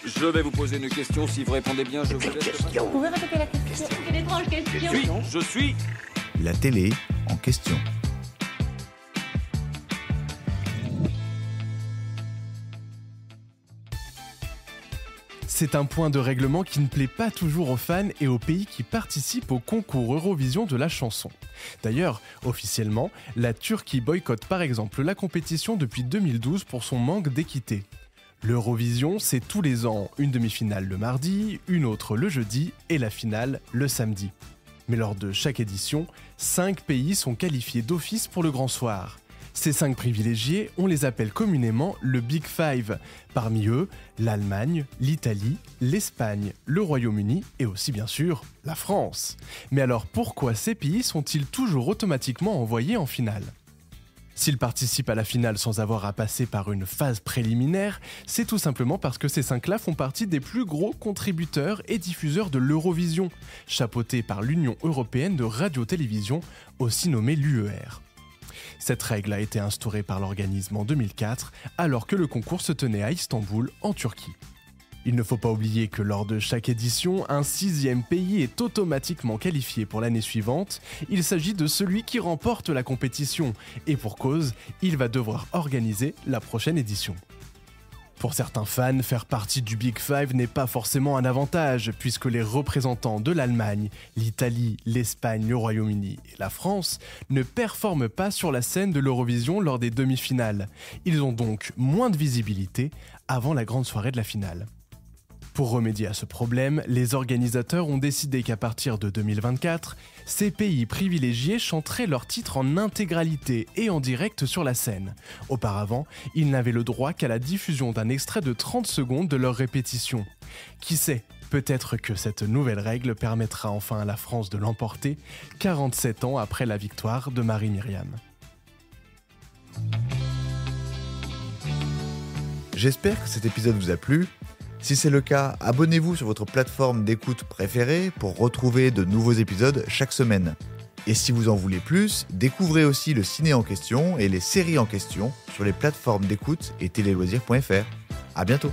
Je vais vous poser une question. Si vous répondez bien, je vous laisse. Vous pouvez répéter la question? Quelle étrange question. Je suis. La télé en question. C'est un point de règlement qui ne plaît pas toujours aux fans et aux pays qui participent au concours Eurovision de la chanson. D'ailleurs, officiellement, la Turquie boycotte par exemple la compétition depuis 2012 pour son manque d'équité. L'Eurovision, c'est tous les ans une demi-finale le mardi, une autre le jeudi et la finale le samedi. Mais lors de chaque édition, 5 pays sont qualifiés d'office pour le grand soir. Ces 5 privilégiés, on les appelle communément le Big Five. Parmi eux, l'Allemagne, l'Italie, l'Espagne, le Royaume-Uni et aussi bien sûr la France. Mais alors pourquoi ces pays sont-ils toujours automatiquement envoyés en finale ? S'ils participent à la finale sans avoir à passer par une phase préliminaire, c'est tout simplement parce que ces 5-là font partie des plus gros contributeurs et diffuseurs de l'Eurovision, chapeautés par l'Union européenne de radio-télévision, aussi nommée l'UER. Cette règle a été instaurée par l'organisme en 2004, alors que le concours se tenait à Istanbul, en Turquie. Il ne faut pas oublier que lors de chaque édition, un 6e pays est automatiquement qualifié pour l'année suivante. Il s'agit de celui qui remporte la compétition, et pour cause, il va devoir organiser la prochaine édition. Pour certains fans, faire partie du Big Five n'est pas forcément un avantage, puisque les représentants de l'Allemagne, l'Italie, l'Espagne, le Royaume-Uni et la France ne performent pas sur la scène de l'Eurovision lors des demi-finales. Ils ont donc moins de visibilité avant la grande soirée de la finale. Pour remédier à ce problème, les organisateurs ont décidé qu'à partir de 2024, ces pays privilégiés chanteraient leurs titres en intégralité et en direct sur la scène. Auparavant, ils n'avaient le droit qu'à la diffusion d'un extrait de 30 secondes de leur répétition. Qui sait, peut-être que cette nouvelle règle permettra enfin à la France de l'emporter, 47 ans après la victoire de Marie-Myriam. J'espère que cet épisode vous a plu. Si c'est le cas, abonnez-vous sur votre plateforme d'écoute préférée pour retrouver de nouveaux épisodes chaque semaine. Et si vous en voulez plus, découvrez aussi le ciné en question et les séries en question sur les plateformes d'écoute et téléloisirs.fr. À bientôt.